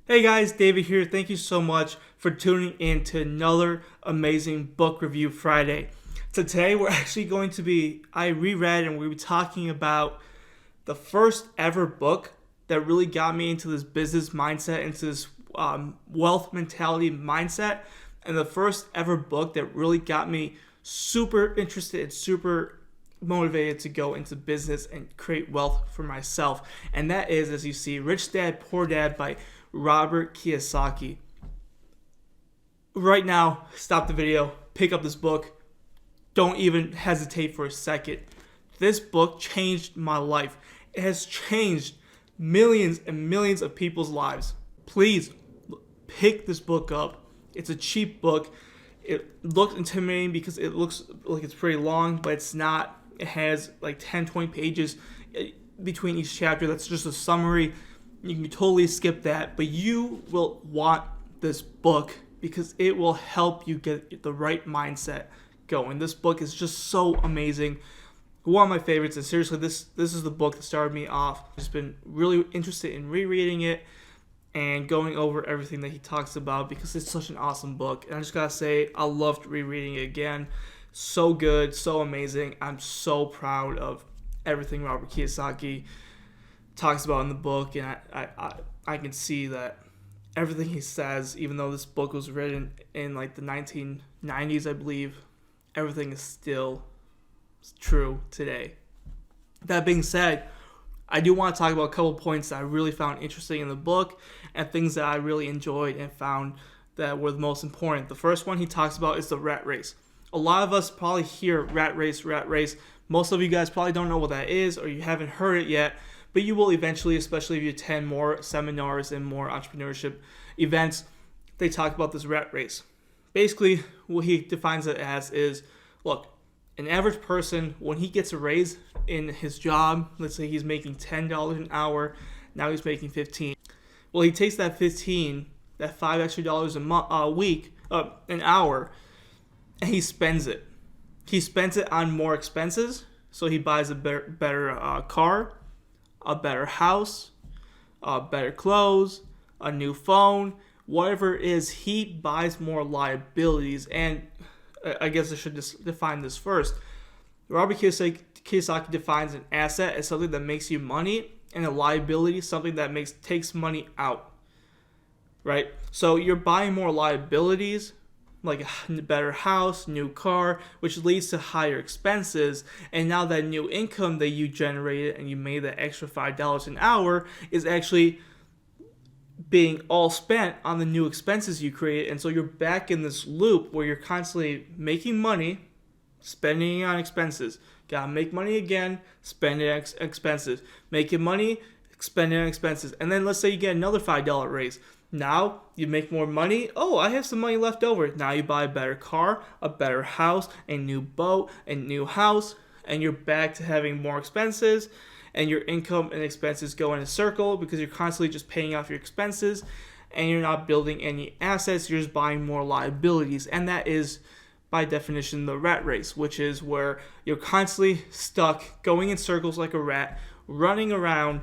Hey guys, David here. Thank you so much for tuning in to another amazing book review Friday. So today we're actually I reread and we'll be talking about the first ever book that really got me into this business mindset, into this wealth mentality mindset, and the first ever book that really got me super interested and super motivated to go into business and create wealth for myself. And that is, as you see, Rich Dad Poor Dad by Robert Kiyosaki. Right now, stop the video, pick up this book. Don't even hesitate for a second. This book changed my life. It has changed millions and millions of people's lives. Please pick this book up. It's a cheap book. It looks intimidating because it looks like it's pretty long, but it's not. It has like 10, 20 pages between each chapter. That's just a summary. You can totally skip that, but you will want this book because it will help you get the right mindset going. This book is just so amazing. One of my favorites, and seriously, this is the book that started me off. I've just been really interested in rereading it and going over everything that he talks about because it's such an awesome book. And I just gotta say, I loved rereading it again. So good, so amazing. I'm so proud of everything Robert Kiyosaki talks about in the book, and I can see that everything he says, even though this book was written in like the 1990s, I believe, everything is still true today. That being said, I do want to talk about a couple points that I really found interesting in the book and things that I really enjoyed and found that were the most important. The first one he talks about is the rat race. A lot of us probably hear rat race. Most of you guys probably don't know what that is, or you haven't heard it yet, but you will eventually, especially if you attend more seminars and more entrepreneurship events. They talk about this rat race. Basically, what he defines it as is, look, an average person, when he gets a raise in his job, let's say he's making $10 an hour, now he's making $15. Well, he takes that 15, that $5 extra a week, an hour, and he spends it. He spends it on more expenses, so he buys a better car, a better house, better clothes, a new phone, whatever it is. He buys more liabilities. And I guess I should just define this first. Robert Kiyosaki defines an asset as something that makes you money, and a liability something that takes money out. Right? So you're buying more liabilities, like a better house, new car, which leads to higher expenses. And now that new income that you generated and you made that extra $5 an hour is actually being all spent on the new expenses you created. And so you're back in this loop where you're constantly making money, spending on expenses. Gotta make money again, spending on expenses. Making money, spending on expenses. And then let's say you get another $5 raise. Now you make more money. Oh, I have some money left over. Now you buy a better car, a better house, a new boat, a new house, and you're back to having more expenses, and your income and expenses go in a circle because you're constantly just paying off your expenses and you're not building any assets. You're just buying more liabilities. And that is, by definition, the rat race, which is where you're constantly stuck going in circles like a rat, running around,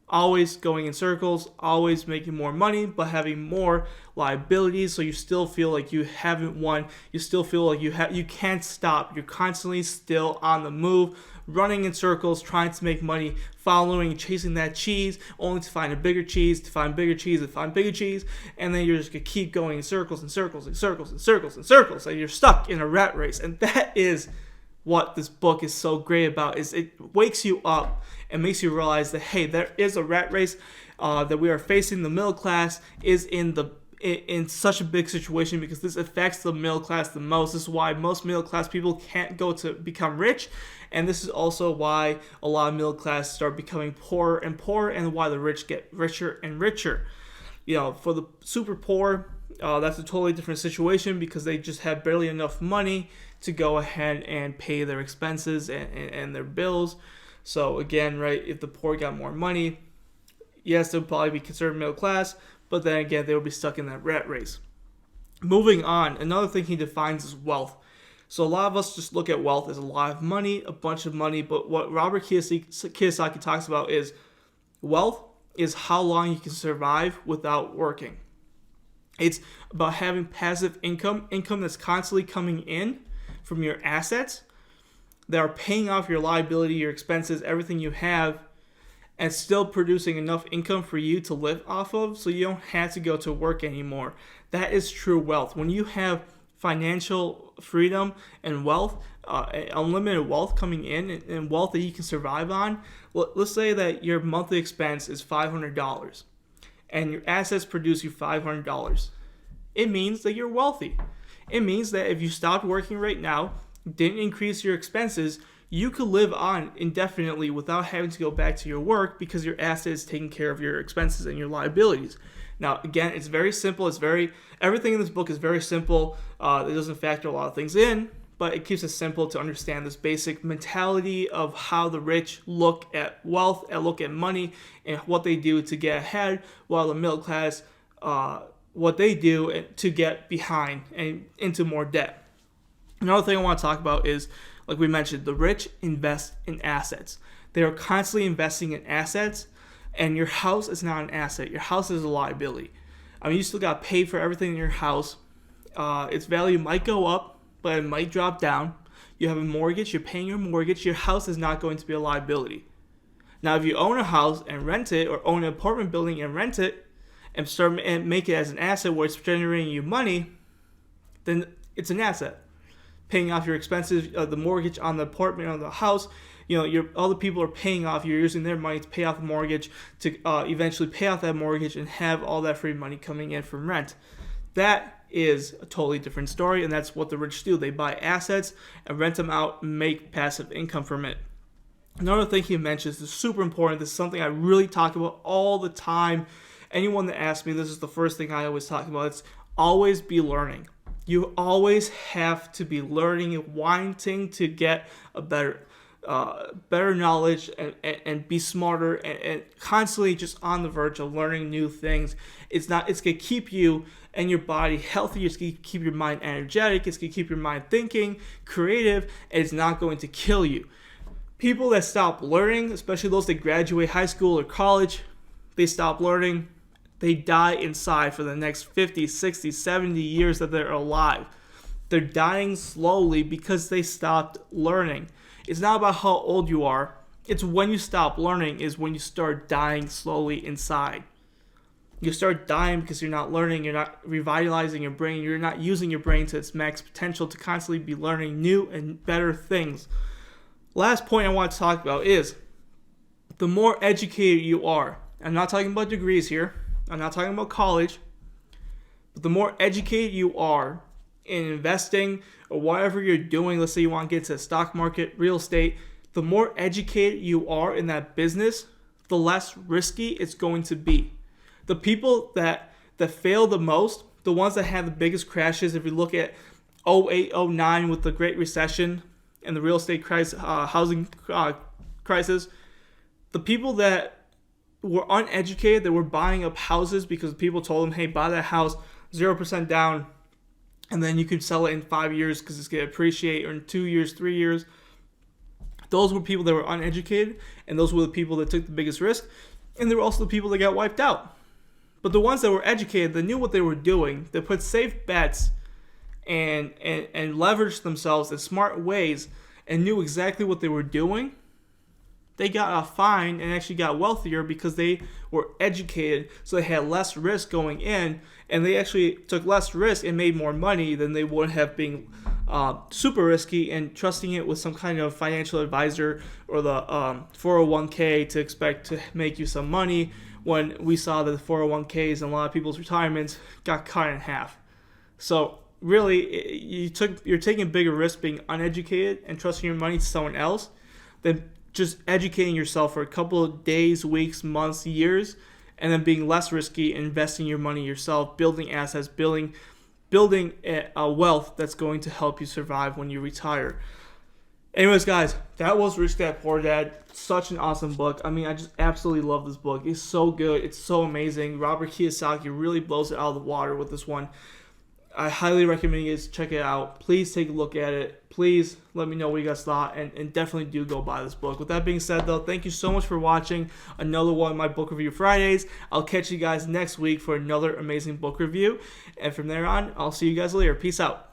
always going in circles, always making more money, but having more liabilities. So you still feel like you haven't won. You still feel like you can't stop. You're constantly still on the move, running in circles, trying to make money, following, chasing that cheese, only to find a bigger cheese, to find bigger cheese, to find bigger cheese, and then you're just gonna keep going in circles and circles and circles and circles and circles, and you're stuck in a rat race. And that is what this book is so great about, is it wakes you up and makes you realize that, hey, there is a rat race that we are facing. The middle class is in such a big situation because this affects the middle class the most. This is why most middle class people can't go to become rich, and this is also why a lot of middle class start becoming poorer and poorer, and why the rich get richer and richer. You know, for the super poor, that's a totally different situation because they just have barely enough money to go ahead and pay their expenses and their bills. So again, right, if the poor got more money, yes, they'll probably be considered middle class, but then again, they will be stuck in that rat race. Moving on, another thing he defines is wealth. So a lot of us just look at wealth as a lot of money, a bunch of money, but what Robert Kiyosaki talks about is wealth is how long you can survive without working. It's about having passive income that's constantly coming in from your assets that are paying off your liability, your expenses, everything you have, and still producing enough income for you to live off of so you don't have to go to work anymore. That is true wealth. When you have financial freedom and wealth, unlimited wealth coming in, and wealth that you can survive on, let's say that your monthly expense is $500 and your assets produce you $500. It means that you're wealthy. It means that if you stopped working right now, didn't increase your expenses, you could live on indefinitely without having to go back to your work because your asset is taking care of your expenses and your liabilities. Now, again, it's very simple. Everything in this book is very simple. It doesn't factor a lot of things in, but it keeps it simple to understand this basic mentality of how the rich look at wealth, and look at money, and what they do to get ahead, while the middle class, what they do to get behind and into more debt. Another thing I want to talk about is, like we mentioned, the rich invest in assets. They are constantly investing in assets, and your house is not an asset. Your house is a liability. I mean, you still got to pay for everything in your house. Its value might go up, but it might drop down. You have a mortgage. You're paying your mortgage. Your house is not going to be a liability. Now, if you own a house and rent it, or own an apartment building and rent it, and start and make it as an asset where it's generating you money, then it's an asset. Paying off your expenses, the mortgage on the apartment, on the house, all the people are paying off. You're using their money to pay off the mortgage, to eventually pay off that mortgage and have all that free money coming in from rent. That is a totally different story, and that's what the rich do. They buy assets and rent them out and make passive income from it. Another thing he mentions is super important. This is something I really talk about all the time. Anyone that asks me, this is the first thing I always talk about. It's always be learning. You always have to be learning and wanting to get a better knowledge and be smarter and constantly just on the verge of learning new things. It's going to keep you and your body healthy. It's going to keep your mind energetic. It's going to keep your mind thinking, creative, and it's not going to kill you. People that stop learning, especially those that graduate high school or college, they stop learning. They die inside for the next 50, 60, 70 years that they're alive. They're dying slowly because they stopped learning. It's not about how old you are. It's when you stop learning is when you start dying slowly inside. You start dying because you're not learning. You're not revitalizing your brain. You're not using your brain to its max potential to constantly be learning new and better things. Last point I want to talk about is the more educated you are. I'm not talking about degrees here. I'm not talking about college, but the more educated you are in investing or whatever you're doing, let's say you want to get into the stock market, real estate, the more educated you are in that business, the less risky it's going to be. The people that fail the most, the ones that have the biggest crashes, if you look at 08, 09 with the Great Recession and the real estate crisis, housing crisis, the people that were uneducated, that were buying up houses because people told them, hey, buy that house 0% down, and then you could sell it in 5 years because it's going to appreciate, or in 2 years, 3 years. Those were people that were uneducated, and those were the people that took the biggest risk, and they were also the people that got wiped out. But the ones that were educated, they knew what they were doing, they put safe bets and leveraged themselves in smart ways and knew exactly what they were doing, they got a fine and actually got wealthier because they were educated, so they had less risk going in, and they actually took less risk and made more money than they would have been super risky and trusting it with some kind of financial advisor or the 401k to expect to make you some money, when we saw that the 401ks and a lot of people's retirements got cut in half. So really, you're taking a bigger risk being uneducated and trusting your money to someone else than just educating yourself for a couple of days, weeks, months, years, and then being less risky, investing your money yourself, building assets, building a wealth that's going to help you survive when you retire. Anyways, guys, that was Rich Dad Poor Dad. Such an awesome book. I mean, I just absolutely love this book. It's so good. It's so amazing. Robert Kiyosaki really blows it out of the water with this one. I highly recommend you guys check it out. Please take a look at it. Please let me know what you guys thought, and definitely do go buy this book. With that being said, though, thank you so much for watching another one of my Book Review Fridays. I'll catch you guys next week for another amazing book review. And from there on, I'll see you guys later. Peace out.